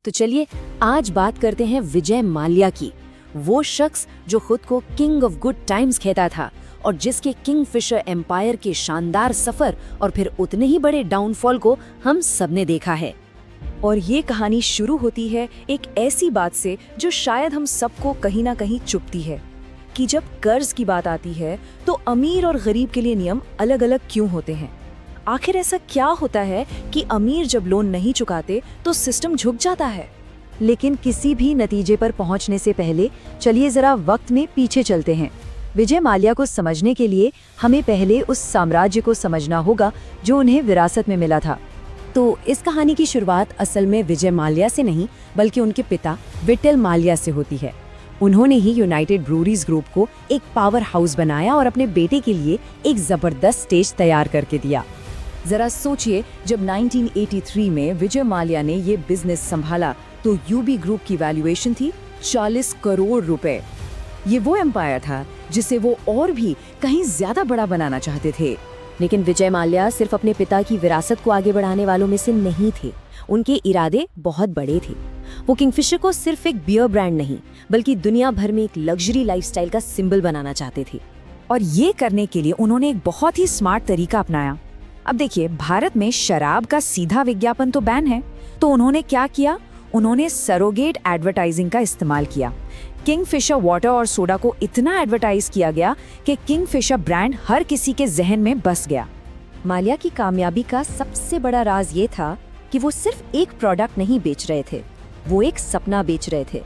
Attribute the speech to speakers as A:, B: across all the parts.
A: तो चलिए आज बात करते हैं विजय माल्या की, वो शख्स जो खुद को किंग ऑफ गुड टाइम्स कहता था और जिसके किंगफिशर एम्पायर के शानदार सफर और फिर उतने ही बड़े डाउनफॉल को हम सबने देखा है।
B: और ये कहानी शुरू होती है एक ऐसी बात से जो शायद हम सबको कहीं ना कहीं चुभती है कि जब कर्ज की बात आती है तो अमीर और गरीब के लिए नियम अलग अलग क्यों होते हैं। आखिर ऐसा क्या होता है कि अमीर जब लोन नहीं चुकाते तो सिस्टम झुक जाता है।
C: लेकिन किसी भी नतीजे पर पहुंचने से पहले चलिए जरा वक्त में पीछे चलते हैं। विजय माल्या को समझने के लिए हमें पहले उस साम्राज्य को समझना होगा जो उन्हें विरासत में मिला था।
A: तो इस कहानी की शुरुआत असल में विजय माल्या से नहीं बल्कि उनके पिता विट्ठल माल्या से होती है। उन्होंने ही यूनाइटेड ब्रूरीज ग्रुप को एक पावर हाउस बनाया और अपने बेटे के लिए एक जबरदस्त स्टेज तैयार करके दिया।
B: जरा सोचिए, जब 1983 में विजय माल्या ने ये बिजनेस संभाला तो यूबी ग्रुप की वैल्यूएशन थी 40 करोड़ रुपए। ये वो एम्पायर था जिसे वो और भी कहीं ज्यादा बड़ा बनाना चाहते थे।
A: लेकिन विजय माल्या सिर्फ अपने पिता की विरासत को आगे बढ़ाने वालों में से नहीं थे। उनके इरादे बहुत बड़े थे। वो किंगफिशर को सिर्फ एक बियर ब्रांड नहीं बल्कि दुनिया भर में एक लग्जरी लाइफस्टाइल का सिंबल बनाना चाहते थे।
B: और ये करने के लिए उन्होंने एक बहुत ही स्मार्ट तरीका अपनाया। अब देखिए, भारत में शराब का सीधा विज्ञापन तो बैन है, तो उन्होंने क्या किया, उन्होंने सरोगेट एडवर्टाइजिंग का इस्तेमाल किया। किंगफिशर वाटर और सोडा को इतना एडवर्टाइज किया गया कि किंगफिशर ब्रांड हर किसी के जहन में बस गया।
C: माल्या की कामयाबी का सबसे बड़ा राज ये था कि वो सिर्फ एक प्रोडक्ट नहीं बेच रहे थे, वो एक सपना बेच रहे थे।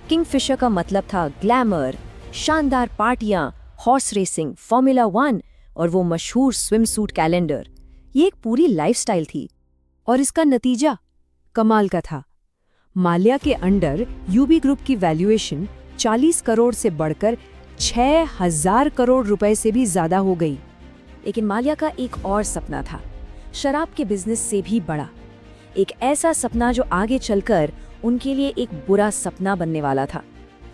C: किंगफिशर का मतलब था ग्लैमर, शानदार पार्टियां, हॉर्स रेसिंग, फॉर्मूला 1 और वो मशहूर स्विम सूट कैलेंडर। ये एक पूरी लाइफस्टाइल थी और इसका नतीजा कमाल का था। माल्या के अंडर यूबी ग्रुप की वैल्यूएशन 40 करोड़ से बढ़कर 6000 करोड़ रुपए से भी ज्यादा हो गई।
B: लेकिन माल्या का एक और सपना था, शराब के बिजनेस से भी बड़ा। एक ऐसा सपना जो आगे चलकर उनके लिए एक बुरा सपना बनने वाला था।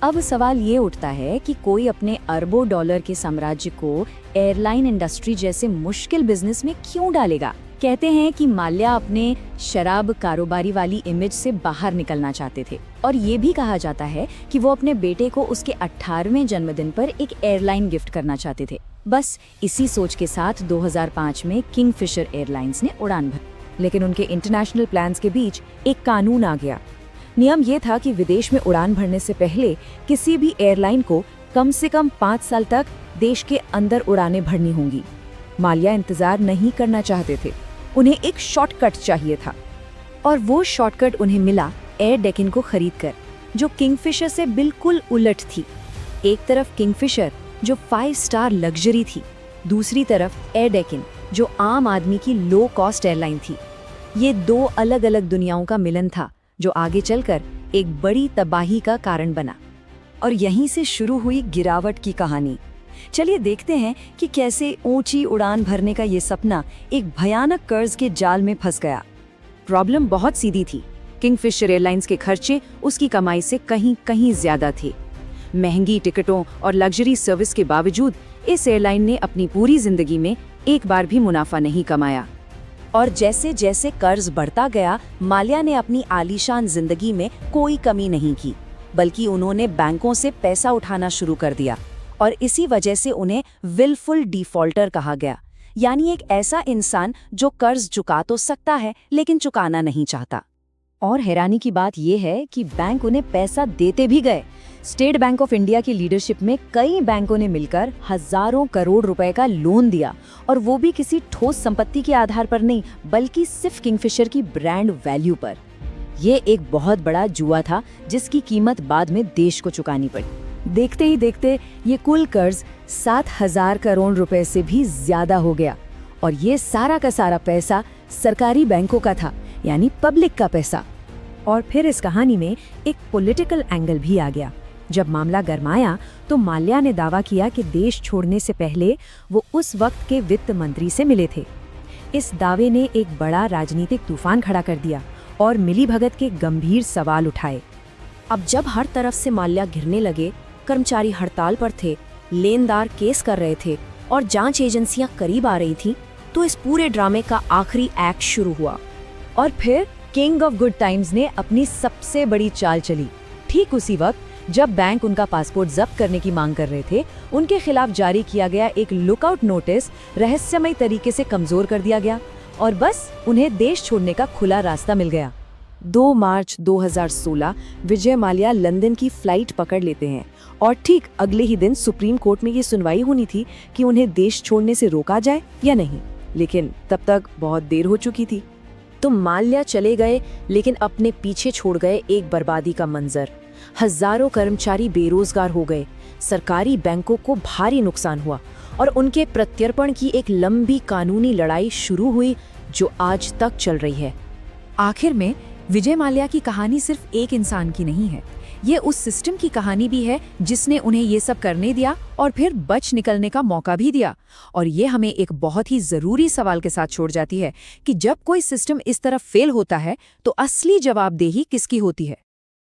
B: अब सवाल ये उठता है कि कोई अपने अरबों डॉलर के साम्राज्य को एयरलाइन इंडस्ट्री जैसे मुश्किल बिजनेस में क्यों डालेगा। कहते हैं कि माल्या अपने शराब कारोबारी वाली इमेज से बाहर निकलना चाहते थे और ये भी कहा जाता है कि वो अपने बेटे को उसके 18वें जन्मदिन पर एक एयरलाइन गिफ्ट करना चाहते थे। बस इसी सोच के साथ 2005 में किंगफिशर एयरलाइंस ने उड़ान भरी। लेकिन उनके इंटरनेशनल प्लान्स के बीच एक कानून आ गया। नियम ये था कि विदेश में उड़ान भरने से पहले किसी भी एयरलाइन को कम से कम 5 साल तक देश के अंदर उड़ानें भरनी होंगी। माल्या इंतजार नहीं करना चाहते थे, उन्हें एक शॉर्टकट चाहिए था और वो शॉर्टकट उन्हें मिला एयर डेकिन को खरीदकर, जो किंगफिशर से बिल्कुल उलट थी। एक तरफ किंगफिशर जो 5 स्टार लग्जरी थी, दूसरी तरफ एयर डेकिन जो आम आदमी की लो कॉस्ट एयरलाइन थी। ये दो अलग अलग दुनियाओं का मिलन था जो आगे चलकर एक बड़ी तबाही का कारण बना। और यहीं से शुरू हुई गिरावट की कहानी। चलिए देखते हैं कि कैसे ऊंची उड़ान भरने का ये सपना एक भयानक कर्ज के जाल में फंस गया। प्रॉब्लम बहुत सीधी थी, किंगफिशर एयरलाइंस के खर्चे उसकी कमाई से कहीं कहीं ज्यादा थे। महंगी टिकटों और लग्जरी सर्विस के बावजूद इस एयरलाइन ने अपनी पूरी जिंदगी में एक बार भी मुनाफा नहीं कमाया। और जैसे जैसे कर्ज बढ़ता गया, माल्या ने अपनी आलीशान जिंदगी में कोई कमी नहीं की, बल्कि उन्होंने बैंकों से पैसा उठाना शुरू कर दिया। और इसी वजह से उन्हें विलफुल डिफॉल्टर कहा गया, यानी एक ऐसा इंसान जो कर्ज चुका तो सकता है लेकिन चुकाना नहीं चाहता। और हैरानी की बात यह है कि बैंक उन्हें पैसा देते भी गए। स्टेट बैंक ऑफ इंडिया की लीडरशिप में कई बैंकों ने मिलकर हजारों करोड़ रुपए का लोन दिया, और वो भी किसी ठोस संपत्ति के आधार पर नहीं बल्कि सिर्फ किंगफिशर की ब्रांड वैल्यू पर। यह एक बहुत बड़ा जुआ था जिसकी कीमत बाद में देश को चुकानी पड़ी। देखते ही देखते ये कुल कर्ज 7000 करोड़ रुपए से भी ज्यादा हो गया, और ये सारा का सारा पैसा सरकारी बैंकों का था, यानी पब्लिक का पैसा। और फिर इस कहानी में एक पॉलिटिकल एंगल भी आ गया। जब मामला गरमाया तो माल्या ने दावा किया कि देश छोड़ने से पहले वो उस वक्त के वित्त मंत्री से मिले थे। इस दावे ने एक बड़ा राजनीतिक तूफान खड़ा कर दिया और मिलीभगत के गंभीर सवाल उठाए। अब जब हर तरफ से माल्या घिरने लगे, कर्मचारी हड़ताल पर थे, लेनदार केस कर रहे थे और जांच एजेंसियां करीब आ रही थी, तो इस पूरे ड्रामे का आखिरी एक्ट शुरू हुआ। और फिर किंग ऑफ गुड टाइम्स ने अपनी सबसे बड़ी चाल चली। ठीक उसी वक्त जब बैंक उनका पासपोर्ट जब्त करने की मांग कर रहे थे, उनके खिलाफ जारी किया गया एक लुकआउट नोटिस रहस्यमय तरीके से कमजोर कर दिया गया और बस उन्हें देश छोड़ने का खुला रास्ता मिल गया। 2 मार्च 2016 विजय माल्या लंदन की फ्लाइट पकड़ लेते हैं और ठीक अगले ही दिन सुप्रीम कोर्ट में ये सुनवाई होनी थी कि उन्हें देश छोड़ने से रोका जाए या नहीं, लेकिन तब तक बहुत देर हो चुकी थी।
A: तो माल्या चले गए, लेकिन अपने पीछे छोड़ गए एक बर्बादी का मंजर। हजारों कर्मचारी बेरोजगार हो गए, सरकारी बैंकों को भारी नुकसान हुआ और उनके प्रत्यर्पण की एक लंबी कानूनी लड़ाई शुरू हुई जो आज तक चल रही है।
B: आखिर में विजय माल्या की कहानी सिर्फ एक इंसान की नहीं है, ये उस सिस्टम की कहानी भी है जिसने उन्हें ये सब करने दिया और फिर बच निकलने का मौका भी दिया। और ये हमें एक बहुत ही जरूरी सवाल के साथ छोड़ जाती है कि जब कोई सिस्टम इस तरह फेल होता है तो असली जवाबदेही किसकी होती है।